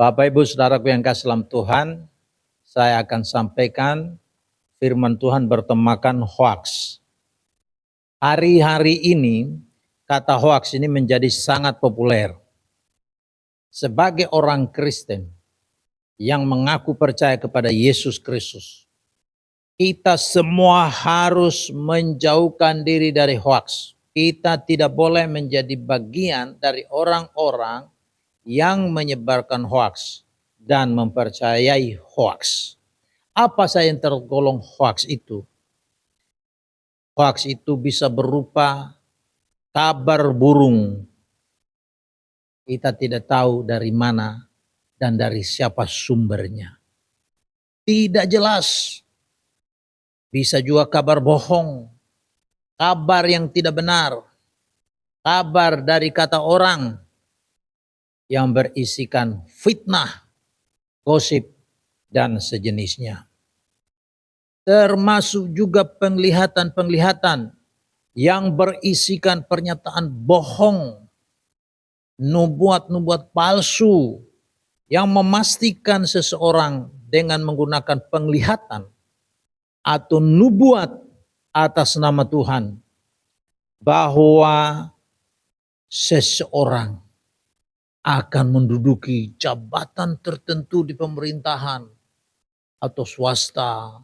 Bapak Ibu Saudaraku yang kasih dalam Tuhan, saya akan sampaikan firman Tuhan bertemakan hoax. Hari-hari ini kata hoax ini menjadi sangat populer. Sebagai orang Kristen yang mengaku percaya kepada Yesus Kristus, kita semua harus menjauhkan diri dari hoax. Kita tidak boleh menjadi bagian dari orang-orang yang menyebarkan hoax dan mempercayai hoax. Apa saja yang tergolong hoax itu? Hoax itu bisa berupa kabar burung. Kita tidak tahu dari mana dan dari siapa sumbernya. Tidak jelas. Bisa juga kabar bohong, kabar yang tidak benar, kabar dari kata orang yang berisikan fitnah, gosip, dan sejenisnya. Termasuk juga penglihatan-penglihatan yang berisikan pernyataan bohong, nubuat-nubuat palsu yang memastikan seseorang dengan menggunakan penglihatan atau nubuat atas nama Tuhan bahwa seseorang akan menduduki jabatan tertentu di pemerintahan atau swasta,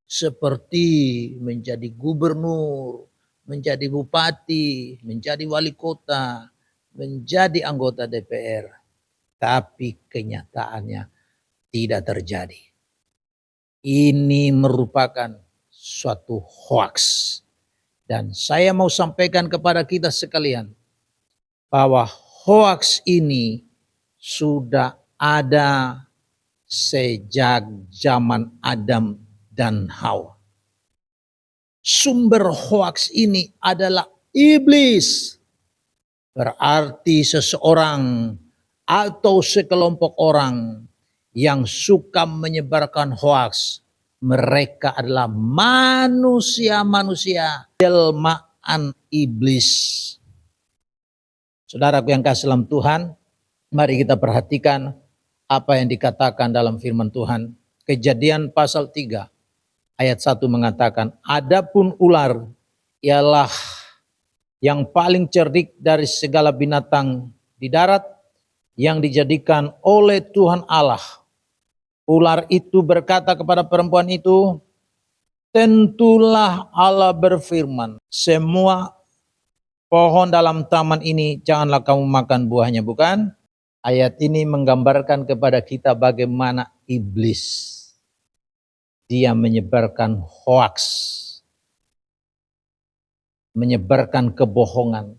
seperti menjadi gubernur, menjadi bupati, menjadi wali kota, menjadi anggota DPR. Tapi kenyataannya tidak terjadi. Ini merupakan suatu hoax. Dan saya mau sampaikan kepada kita sekalian bahwa hoax ini sudah ada sejak zaman Adam dan Hawa. Sumber hoax ini adalah iblis. Berarti seseorang atau sekelompok orang yang suka menyebarkan hoax, mereka adalah manusia-manusia jelmaan iblis. Saudaraku yang kasih dalam Tuhan, mari kita perhatikan apa yang dikatakan dalam firman Tuhan. Kejadian pasal 3 ayat 1 mengatakan, adapun ular ialah yang paling cerdik dari segala binatang di darat yang dijadikan oleh Tuhan Allah. Ular itu berkata kepada perempuan itu, tentulah Allah berfirman, semua pohon dalam taman ini janganlah kamu makan buahnya, bukan? Ayat ini menggambarkan kepada kita bagaimana iblis. Dia menyebarkan hoax, menyebarkan kebohongan.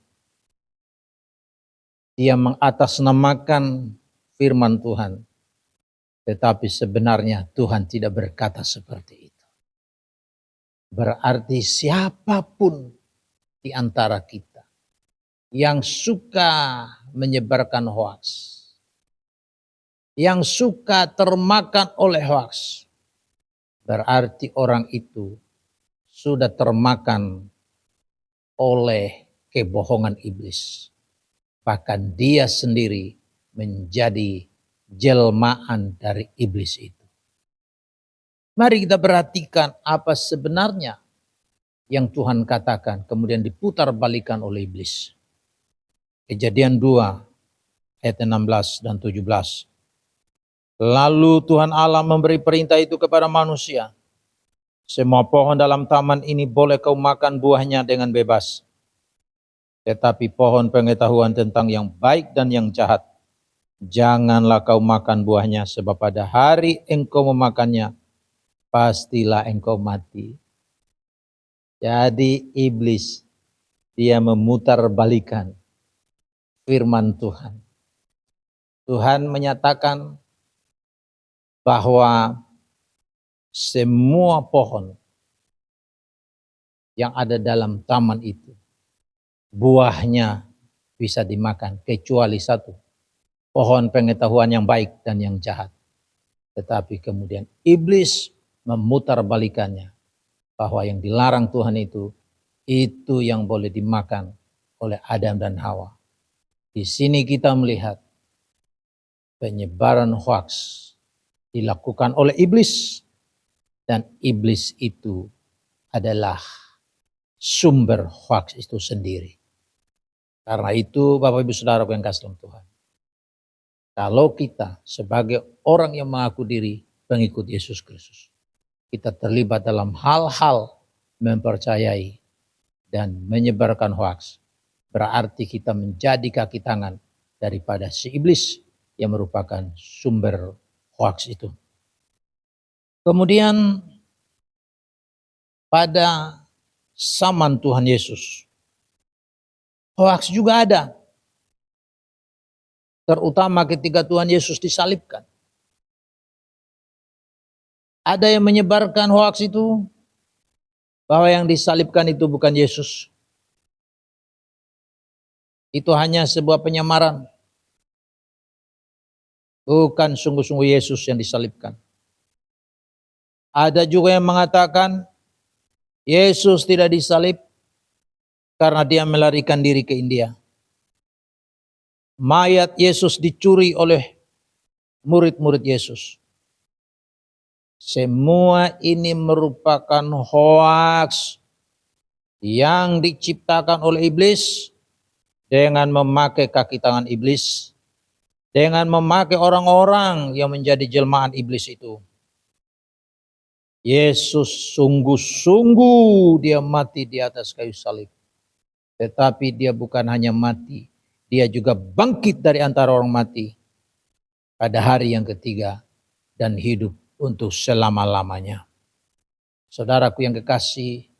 Dia mengatasnamakan firman Tuhan. Tetapi sebenarnya Tuhan tidak berkata seperti itu. Berarti siapapun di antara kita yang suka menyebarkan hoax, yang suka termakan oleh hoax, berarti orang itu sudah termakan oleh kebohongan iblis. Bahkan dia sendiri menjadi jelmaan dari iblis itu. Mari kita perhatikan apa sebenarnya yang Tuhan katakan kemudian diputar balikan oleh iblis. Kejadian 2 ayat 16 dan 17. Lalu Tuhan Allah memberi perintah itu kepada manusia. Semua pohon dalam taman ini boleh kau makan buahnya dengan bebas. Tetapi pohon pengetahuan tentang yang baik dan yang jahat, janganlah kau makan buahnya, sebab pada hari engkau memakannya, pastilah engkau mati. Jadi iblis, dia memutarbalikan firman Tuhan. Tuhan menyatakan bahwa semua pohon yang ada dalam taman itu, buahnya bisa dimakan, kecuali satu, pohon pengetahuan yang baik dan yang jahat. Tetapi kemudian iblis memutarbalikannya, bahwa yang dilarang Tuhan itu yang boleh dimakan oleh Adam dan Hawa. Di sini kita melihat penyebaran hoaks dilakukan oleh iblis, dan iblis itu adalah sumber hoaks itu sendiri. Karena itu Bapak Ibu Saudara yang kasih dalam Tuhan, kalau kita sebagai orang yang mengaku diri pengikut Yesus Kristus, kita terlibat dalam hal-hal mempercayai dan menyebarkan hoaks, berarti kita menjadi kaki tangan daripada si iblis yang merupakan sumber hoaks itu. Kemudian pada zaman Tuhan Yesus, hoaks juga ada. Terutama ketika Tuhan Yesus disalibkan. Ada yang menyebarkan hoaks itu bahwa yang disalibkan itu bukan Yesus. Itu hanya sebuah penyamaran. Bukan sungguh-sungguh Yesus yang disalibkan. Ada juga yang mengatakan Yesus tidak disalib karena dia melarikan diri ke India. Mayat Yesus dicuri oleh murid-murid Yesus. Semua ini merupakan hoaks yang diciptakan oleh iblis dengan memakai kaki tangan iblis, dengan memakai orang-orang yang menjadi jelmaan iblis itu. Yesus sungguh-sungguh dia mati di atas kayu salib. Tetapi dia bukan hanya mati, dia juga bangkit dari antara orang mati pada hari yang ketiga dan hidup untuk selama-lamanya. Saudaraku yang kekasih,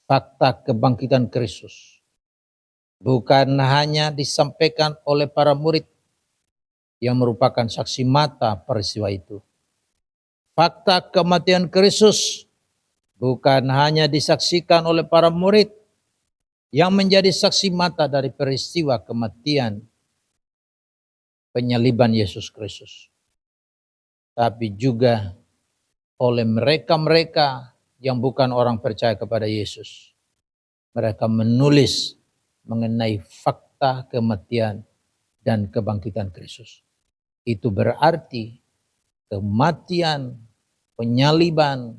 fakta kebangkitan Kristus bukan hanya disampaikan oleh para murid yang merupakan saksi mata peristiwa itu. Fakta kematian Kristus bukan hanya disaksikan oleh para murid yang menjadi saksi mata dari peristiwa kematian penyaliban Yesus Kristus, tapi juga oleh mereka-mereka yang bukan orang percaya kepada Yesus. Mereka menulis mengenai fakta kematian dan kebangkitan Kristus. Itu berarti kematian, penyaliban,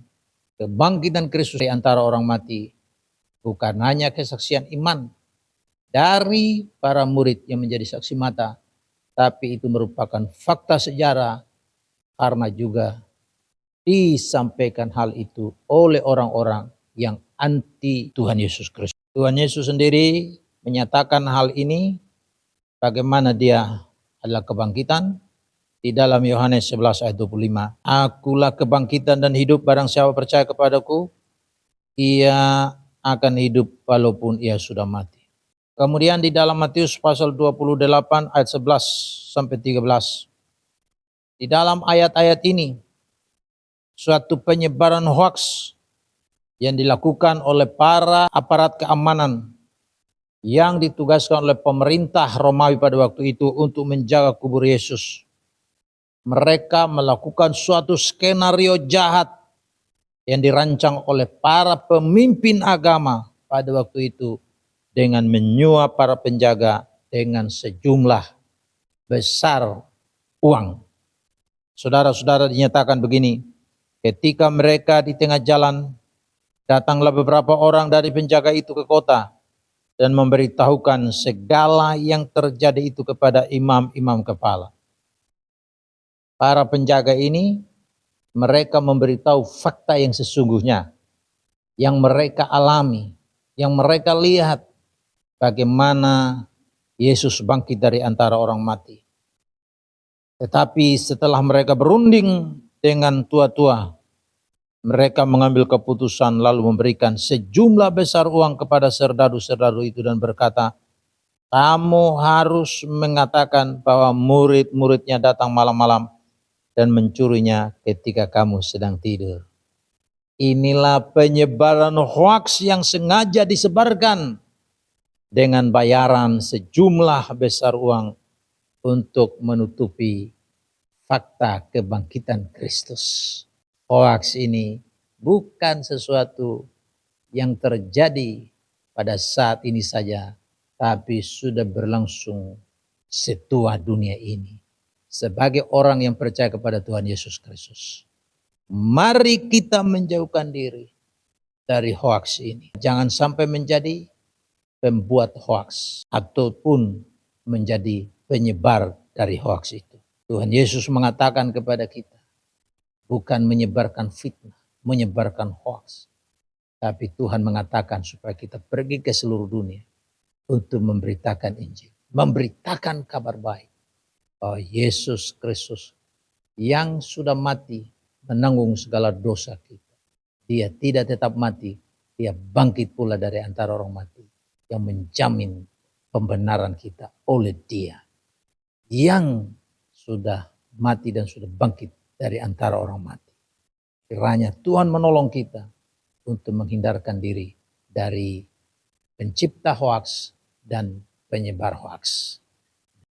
kebangkitan Kristus di antara orang mati bukan hanya kesaksian iman dari para murid yang menjadi saksi mata, tapi itu merupakan fakta sejarah karena juga disampaikan hal itu oleh orang-orang yang anti Tuhan Yesus Kristus. Tuhan Yesus sendiri menyatakan hal ini bagaimana dia adalah kebangkitan di dalam Yohanes 11 ayat 25. Akulah kebangkitan dan hidup, barang siapa percaya kepadaku, ia akan hidup walaupun ia sudah mati. Kemudian di dalam Matius pasal 28 ayat 11 sampai 13. Di dalam ayat-ayat ini suatu penyebaran hoaks yang dilakukan oleh para aparat keamanan yang ditugaskan oleh pemerintah Romawi pada waktu itu untuk menjaga kubur Yesus. Mereka melakukan suatu skenario jahat yang dirancang oleh para pemimpin agama pada waktu itu dengan menyuap para penjaga dengan sejumlah besar uang. Saudara-saudara, dinyatakan begini, ketika mereka di tengah jalan, datanglah beberapa orang dari penjaga itu ke kota dan memberitahukan segala yang terjadi itu kepada imam-imam kepala. Para penjaga ini, mereka memberitahu fakta yang sesungguhnya, yang mereka alami, yang mereka lihat bagaimana Yesus bangkit dari antara orang mati. Tetapi setelah mereka berunding dengan tua-tua, mereka mengambil keputusan lalu memberikan sejumlah besar uang kepada serdadu-serdadu itu dan berkata, kamu harus mengatakan bahwa murid-muridnya datang malam-malam dan mencurinya ketika kamu sedang tidur. Inilah penyebaran hoaks yang sengaja disebarkan dengan bayaran sejumlah besar uang untuk menutupi fakta kebangkitan Kristus. Hoaks ini bukan sesuatu yang terjadi pada saat ini saja, tapi sudah berlangsung setua dunia ini. sebagai orang yang percaya kepada Tuhan Yesus Kristus. Mari kita menjauhkan diri dari hoaks ini. Jangan sampai menjadi pembuat hoaks ataupun menjadi penyebar dari hoaks itu. Tuhan Yesus mengatakan kepada kita, bukan menyebarkan fitnah, menyebarkan hoaks. Tapi Tuhan mengatakan supaya kita pergi ke seluruh dunia untuk memberitakan Injil. Memberitakan kabar baik bahwa Yesus Kristus yang sudah mati menanggung segala dosa kita. Dia tidak tetap mati, dia bangkit pula dari antara orang mati. Yang menjamin pembenaran kita oleh dia. Yang sudah mati dan sudah bangkit dari antara orang mati. Kiranya Tuhan menolong kita untuk menghindarkan diri dari pencipta hoaks dan penyebar hoaks.